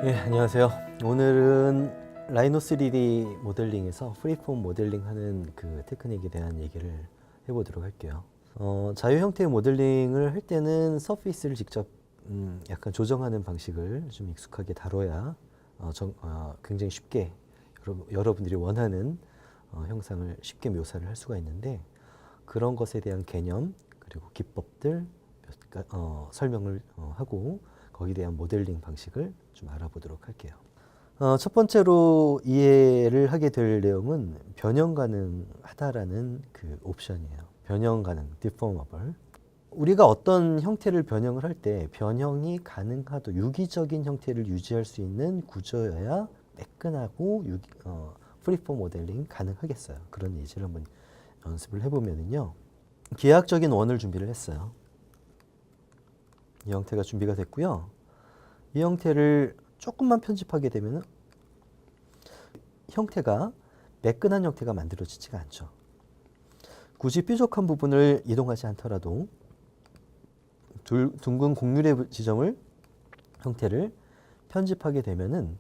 예, 안녕하세요. 오늘은 라이노 3D 모델링에서 프리폼 모델링 하는 그 테크닉에 대한 얘기를 해보도록 할게요. 자유 형태의 모델링을 할 때는 서페이스를 직접 약간 조정하는 방식을 좀 익숙하게 다뤄야 굉장히 쉽게 여러분들이 원하는 형상을 쉽게 묘사를 할 수가 있는데, 그런 것에 대한 개념 그리고 기법들 설명을 하고 거기에 대한 모델링 방식을 좀 알아보도록 할게요. 첫 번째로 이해를 하게 될 내용은 변형 가능하다라는 그 옵션이에요. 변형 가능, deformable. 우리가 어떤 형태를 변형을 할 때 변형이 가능하도 유기적인 형태를 유지할 수 있는 구조여야 매끈하고 프리폼 모델링 가능하겠어요. 그런 예시를 한번 연습을 해보면은요. 기하학적인 원을 준비를 했어요. 이 형태가 준비가 됐고요. 이 형태를 조금만 편집하게 되면 형태가 매끈한 형태가 만들어지지가 않죠. 굳이 뾰족한 부분을 이동하지 않더라도 둥근 곡률의 지점을 형태를 편집하게 되면은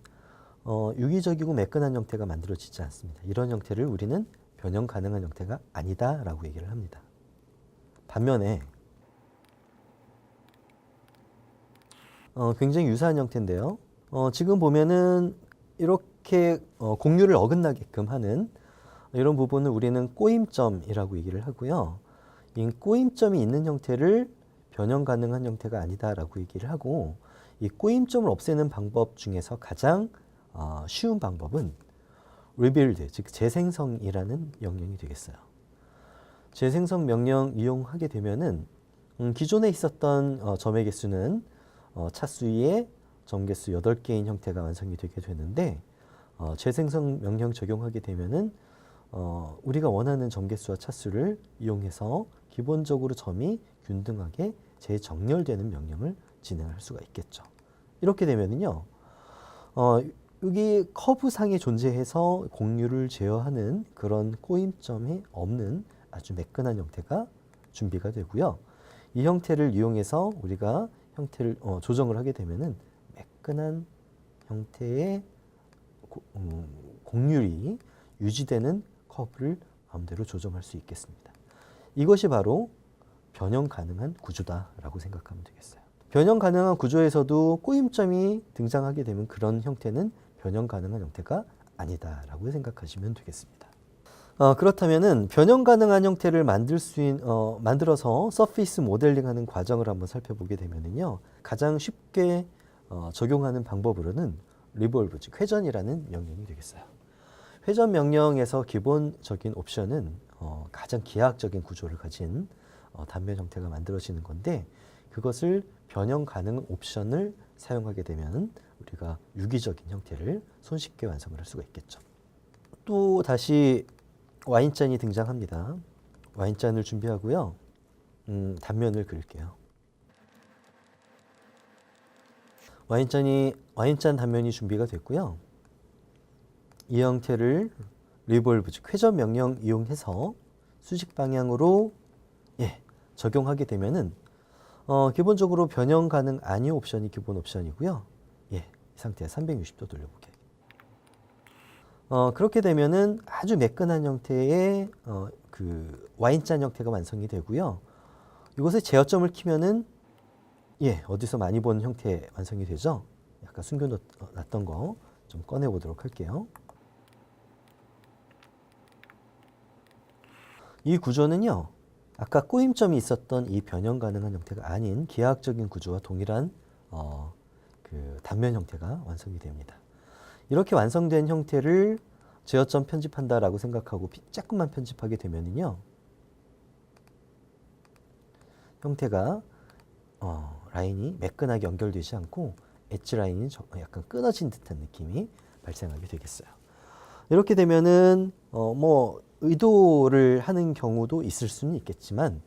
유기적이고 매끈한 형태가 만들어지지 않습니다. 이런 형태를 우리는 변형 가능한 형태가 아니다라고 얘기를 합니다. 반면에 굉장히 유사한 형태인데요. 지금 보면은 이렇게 곡률을 어긋나게끔 하는 이런 부분을 우리는 꼬임점이라고 얘기를 하고요. 이 꼬임점이 있는 형태를 변형 가능한 형태가 아니다라고 얘기를 하고, 이 꼬임점을 없애는 방법 중에서 가장 쉬운 방법은 rebuild, 즉 재생성이라는 명령이 되겠어요. 재생성 명령 이용하게 되면은 기존에 있었던 점의 개수는 차수 2에 점개수 8개인 형태가 완성이 되게 되는데, 재생성 명령 적용하게 되면은 우리가 원하는 점개수와 차수를 이용해서 기본적으로 점이 균등하게 재정렬되는 명령을 진행할 수가 있겠죠. 이렇게 되면은요, 여기 커브상에 존재해서 곡률을 제어하는 그런 꼬임점이 없는 아주 매끈한 형태가 준비가 되고요. 이 형태를 이용해서 우리가 형태를 조정을 하게 되면은 매끈한 형태의 곡률이 유지되는 커브를 마음대로 조정할 수 있겠습니다. 이것이 바로 변형 가능한 구조다라고 생각하면 되겠어요. 변형 가능한 구조에서도 꼬임점이 등장하게 되면 그런 형태는 변형 가능한 형태가 아니다라고 생각하시면 되겠습니다. 그렇다면은 변형 가능한 형태를 만들어서 서페이스 모델링하는 과정을 한번 살펴보게 되면은요, 가장 쉽게 적용하는 방법으로는 리볼브, 즉 회전이라는 명령이 되겠어요. 회전 명령에서 기본적인 옵션은 가장 기하학적인 구조를 가진 단면 형태가 만들어지는 건데, 그것을 변형 가능 옵션을 사용하게 되면 우리가 유기적인 형태를 손쉽게 완성을 할 수가 있겠죠. 또 다시 와인잔이 등장합니다. 와인잔을 준비하고요. 단면을 그릴게요. 와인잔 단면이 준비가 됐고요. 이 형태를 리볼브, 즉 회전 명령 이용해서 수직 방향으로 적용하게 되면은 기본적으로 변형 가능 아니 옵션이 기본 옵션이고요. 이 상태에 360도 돌려보게. 그렇게 되면은 아주 매끈한 형태의 그 와인잔 형태가 완성이 되고요. 이것에 제어점을 키면은 어디서 많이 본 형태 완성이 되죠. 약간 숨겨놨던 거 좀 꺼내 보도록 할게요. 이 구조는요, 아까 꼬임점이 있었던 이 변형 가능한 형태가 아닌 기하학적인 구조와 동일한 그 단면 형태가 완성이 됩니다. 이렇게 완성된 형태를 제어점 편집한다라고 생각하고 조금만 편집하게 되면은요, 형태가 라인이 매끈하게 연결되지 않고 엣지 라인이 약간 끊어진 듯한 느낌이 발생하게 되겠어요. 이렇게 되면은 뭐 의도를 하는 경우도 있을 수는 있겠지만,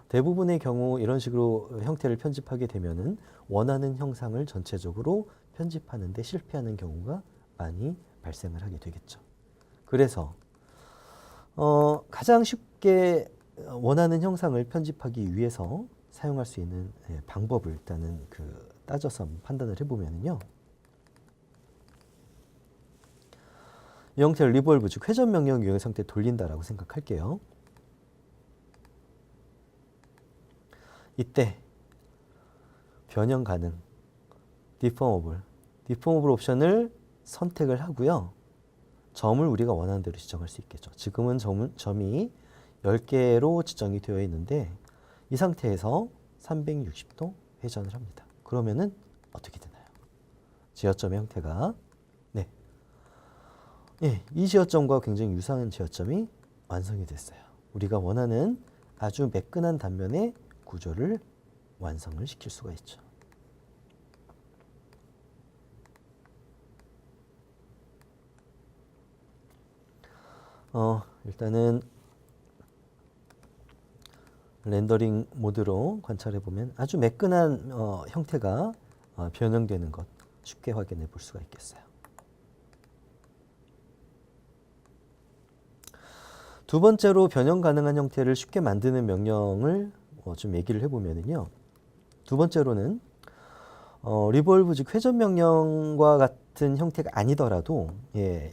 대부분의 경우 이런 식으로 형태를 편집하게 되면은 원하는 형상을 전체적으로 편집하는 데 실패하는 경우가 많이 발생을 하게 되겠죠. 그래서 가장 쉽게 원하는 형상을 편집하기 위해서 사용할 수 있는 방법을 일단은 따져서 판단을 해보면요, 이 형태를 리볼브 즉 회전 명령 이용의 상태에 돌린다라고 생각할게요. 이때 변형 가능 디포머블 옵션을 선택을 하고요. 점을 우리가 원하는 대로 지정할 수 있겠죠. 지금은 점이 10개로 지정이 되어 있는데 이 상태에서 360도 회전을 합니다. 그러면은 어떻게 되나요? 지어점의 형태가 이 지어점과 굉장히 유사한 지어점이 완성이 됐어요. 우리가 원하는 아주 매끈한 단면의 구조를 완성을 시킬 수가 있죠. 일단은 렌더링 모드로 관찰해 보면 아주 매끈한 형태가 변형되는 것 쉽게 확인해 볼 수가 있겠어요. 두 번째로 변형 가능한 형태를 쉽게 만드는 명령을 좀 얘기를 해보면요. 두 번째로는 리볼브 즉 회전 명령과 같은 형태가 아니더라도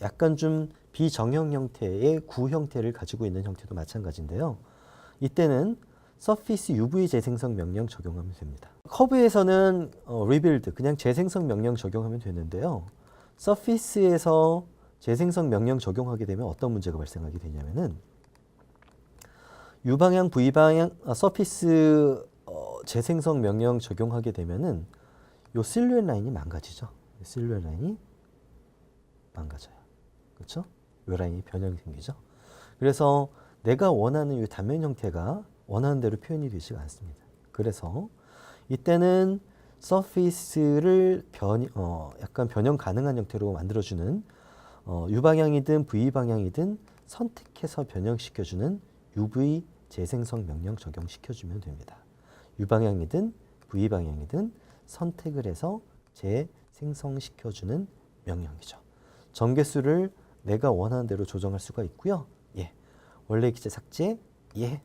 약간 좀 비정형 형태의 구 형태를 가지고 있는 형태도 마찬가지인데요. 이때는 서피스 UV 재생성 명령 적용하면 됩니다. 커브에서는 리빌드 그냥 재생성 명령 적용하면 되는데요. 서피스에서 재생성 명령 적용하게 되면 어떤 문제가 발생하게 되냐면은 U방향, V방향 서피스 재생성 명령 적용하게 되면은 요 실루엣 라인이 망가지죠. 실루엣 라인이 망가져요. 그렇죠? 요 라인이 변형이 생기죠. 그래서 내가 원하는 이 단면 형태가 원하는 대로 표현이 되지가 않습니다. 그래서 이때는 서피스를 약간 변형 가능한 형태로 만들어주는 U방향이든 V방향이든 선택해서 변형시켜주는 UV 재생성 명령 적용시켜주면 됩니다. U방향이든 V방향이든 선택을 해서 재생성시켜주는 명령이죠. 점개수를 내가 원하는 대로 조정할 수가 있고요. 원래 기재 삭제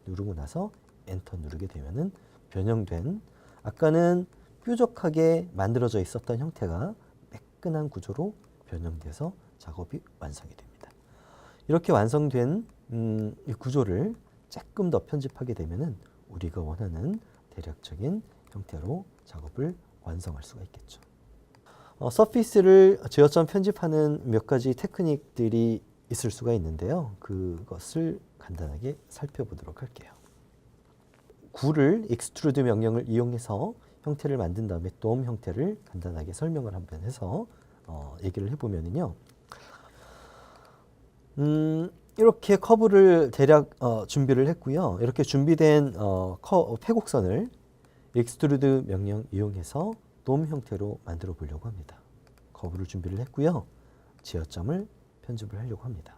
누르고 나서 엔터 누르게 되면은 변형된 아까는 뾰족하게 만들어져 있었던 형태가 매끈한 구조로 변형돼서 작업이 완성이 됩니다. 이렇게 완성된 이 구조를 조금 더 편집하게 되면은 우리가 원하는 대략적인 형태로 작업을 완성할 수가 있겠죠. 서피스를 제어점 편집하는 몇 가지 테크닉들이 있을 수가 있는데요. 그것을 간단하게 살펴보도록 할게요. 구를 익스트루드 명령을 이용해서 형태를 만든 다음에 돔 형태를 간단하게 설명을 한번 해서 얘기를 해보면요. 이렇게 커브를 대략 준비를 했고요. 이렇게 준비된 폐곡선을 익스트루드 명령 이용해서 돔 형태로 만들어 보려고 합니다. 커브를 준비를 했고요. 지어점을 편집을 하려고 합니다.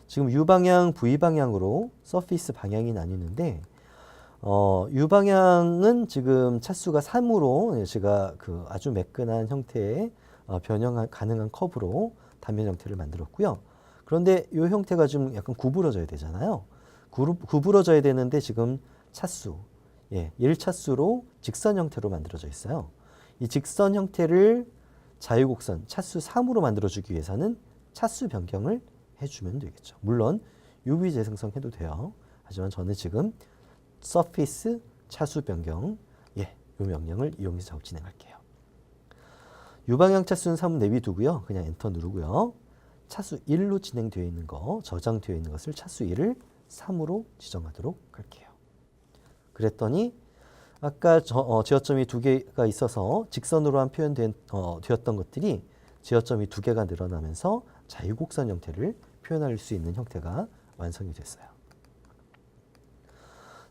지금 U방향, V방향으로 서피스 방향이 나뉘는데 U방향은 지금 차수가 3으로 제가 아주 매끈한 형태의 변형 가능한 커브로 단면 형태를 만들었고요. 그런데 이 형태가 좀 약간 구부러져야 되잖아요. 구부러져야 되는데 지금 차수, 1차수로 직선 형태로 만들어져 있어요. 이 직선 형태를 자유곡선, 차수 3으로 만들어주기 위해서는 차수 변경을 해주면 되겠죠. 물론 UV 재생성 해도 돼요. 하지만 저는 지금 서피스 차수 변경 이 명령을 이용해서 작업 진행할게요. U방향 차수는 3 내비두고요. 그냥 엔터 누르고요. 차수 1로 진행되어 있는 거, 저장되어 있는 것을 차수 1을 3으로 지정하도록 할게요. 그랬더니 아까 지어점이 2개가 있어서 직선으로만 되었던 것들이 지어점이 2개가 늘어나면서 자유곡선 형태를 표현할 수 있는 형태가 완성이 됐어요.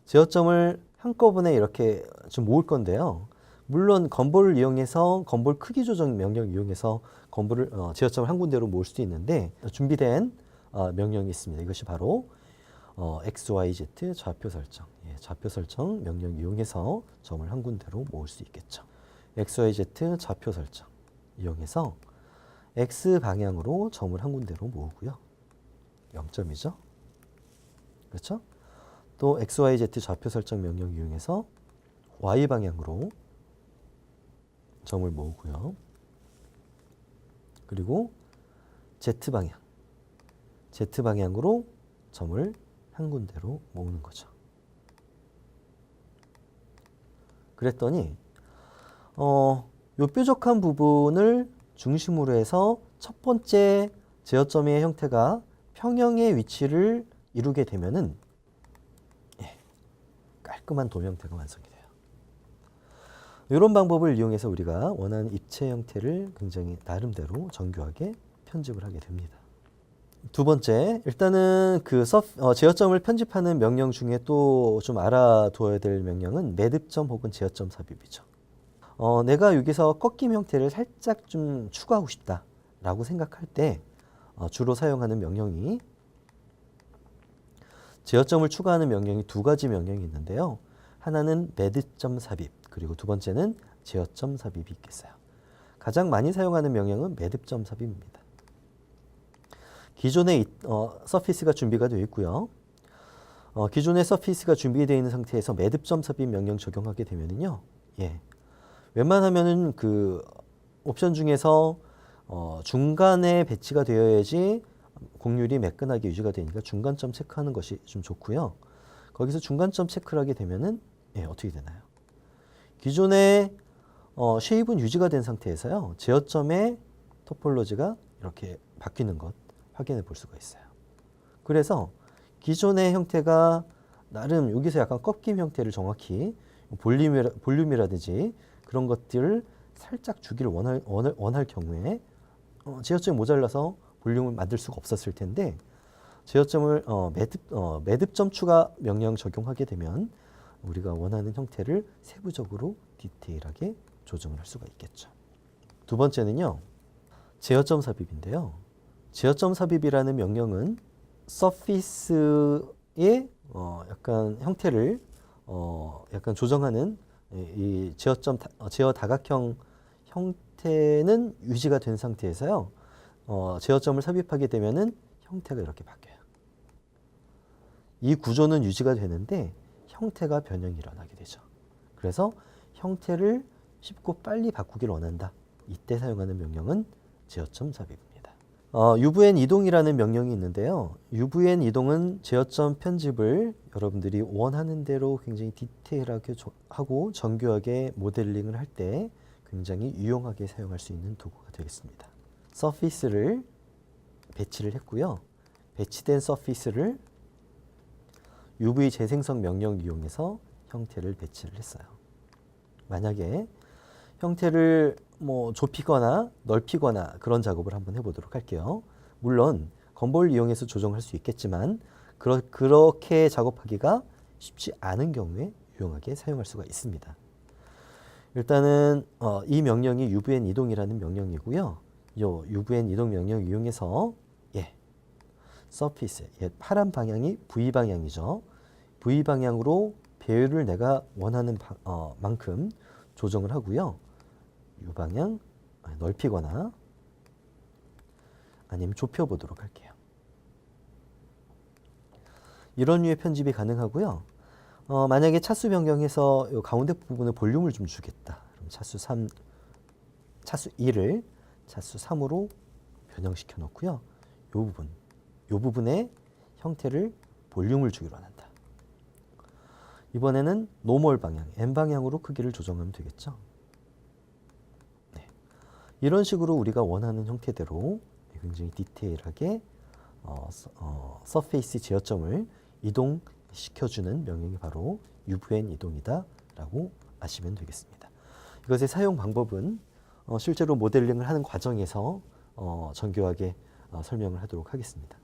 지어점을 한꺼번에 이렇게 좀 모을 건데요. 물론 건볼을 이용해서 건볼 크기 조정 명령을 이용해서 지어점을 한 군데로 모을 수도 있는데 준비된 명령이 있습니다. 이것이 바로 XYZ 좌표 설정, 좌표 설정 명령 이용해서 점을 한 군데로 모을 수 있겠죠. XYZ 좌표 설정 이용해서 X 방향으로 점을 한 군데로 모으고요. 0점이죠. 그렇죠? 또 XYZ 좌표 설정 명령 이용해서 Y 방향으로 점을 모으고요. 그리고 Z 방향 Z방향으로 점을 한 군데로 모으는 거죠. 그랬더니 요 뾰족한 부분을 중심으로 해서 첫 번째 제어점의 형태가 평형의 위치를 이루게 되면은 깔끔한 돔 형태가 완성이 돼요. 이런 방법을 이용해서 우리가 원하는 입체 형태를 굉장히 나름대로 정교하게 편집을 하게 됩니다. 두 번째, 일단은 그 제어점을 편집하는 명령 중에 또 좀 알아두어야 될 명령은 매듭점 혹은 제어점 삽입이죠. 내가 여기서 꺾임 형태를 살짝 좀 추가하고 싶다라고 생각할 때 주로 사용하는 명령이 제어점을 추가하는 명령이 두 가지 명령이 있는데요. 하나는 매듭점 삽입, 그리고 두 번째는 제어점 삽입이 있겠어요. 가장 많이 사용하는 명령은 매듭점 삽입입니다. 기존에 서피스가 준비가 되어 있고요. 기존의 서피스가 준비되어 있는 상태에서 매듭점 삽입 명령 적용하게 되면은요. 웬만하면은 그 옵션 중에서 중간에 배치가 되어야지 곡률이 매끈하게 유지가 되니까 중간점 체크하는 것이 좀 좋고요. 거기서 중간점 체크를 하게 되면은 어떻게 되나요? 기존의 쉐입은 유지가 된 상태에서요. 제어점의 토폴로지가 이렇게 바뀌는 것 확인해 볼 수가 있어요. 그래서 기존의 형태가 나름 여기서 약간 꺾임 형태를 정확히 볼륨이라든지 그런 것들을 살짝 주기를 원할 경우에 제어점이 모자라서 볼륨을 만들 수가 없었을 텐데 제어점을 매듭점 추가 명령 적용하게 되면 우리가 원하는 형태를 세부적으로 디테일하게 조정을 할 수가 있겠죠. 두 번째는요. 제어점 삽입인데요. 제어점 삽입이라는 명령은 서피스의 약간 형태를 약간 조정하는 이 제어 다각형 형태는 유지가 된 상태에서요. 제어점을 삽입하게 되면은 형태가 이렇게 바뀌어요. 이 구조는 유지가 되는데 형태가 변형이 일어나게 되죠. 그래서 형태를 쉽고 빨리 바꾸길 원한다. 이때 사용하는 명령은 제어점 삽입입니다. UVN 이동이라는 명령이 있는데요. UVN 이동은 제어점 편집을 여러분들이 원하는 대로 굉장히 디테일하게 하고 정교하게 모델링을 할 때 굉장히 유용하게 사용할 수 있는 도구가 되겠습니다. 서피스를 배치를 했고요. 배치된 서피스를 UV 재생성 명령 이용해서 형태를 배치를 했어요. 만약에 형태를 뭐 좁히거나 넓히거나 그런 작업을 한번 해보도록 할게요. 물론 건보를 이용해서 조정할 수 있겠지만 그렇게 작업하기가 쉽지 않은 경우에 유용하게 사용할 수가 있습니다. 일단은 이 명령이 UVN 이동이라는 명령이고요. 이 UVN 이동 명령 이용해서 서피스, 파란 방향이 V 방향이죠. V 방향으로 배열을 내가 원하는 만큼 조정을 하고요. U 방향 넓히거나 아니면 좁혀 보도록 할게요. 이런 류의 편집이 가능하고요. 만약에 차수 변경해서 요 가운데 부분에 볼륨을 좀 주겠다. 그럼 차수 2를 차수 3으로 변형시켜 놓고요. 요 부분에 형태를 볼륨을 주기로 한다. 이번에는 노멀 방향, N 방향으로 크기를 조정하면 되겠죠. 이런 식으로 우리가 원하는 형태대로 굉장히 디테일하게 서페이스 제어점을 이동시켜주는 명령이 바로 UVN 이동이다 라고 아시면 되겠습니다. 이것의 사용 방법은 실제로 모델링을 하는 과정에서 정교하게 설명을 하도록 하겠습니다.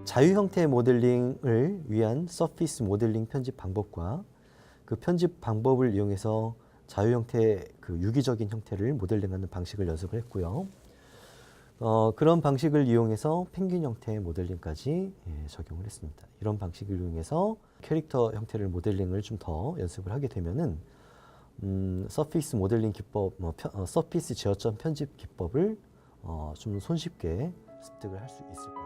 자유 형태 모델링을 위한 서피스 모델링 편집 방법과 그 편집 방법을 이용해서 자유 형태 그 유기적인 형태를 모델링하는 방식을 연습을 했고요. 그런 방식을 이용해서 펭귄 형태의 모델링까지 적용을 했습니다. 이런 방식을 이용해서 캐릭터 형태를 모델링을 좀 더 연습을 하게 되면은 서피스 모델링 기법, 서피스 제어점 편집 기법을 좀 손쉽게 습득을 할 수 있을 거예요.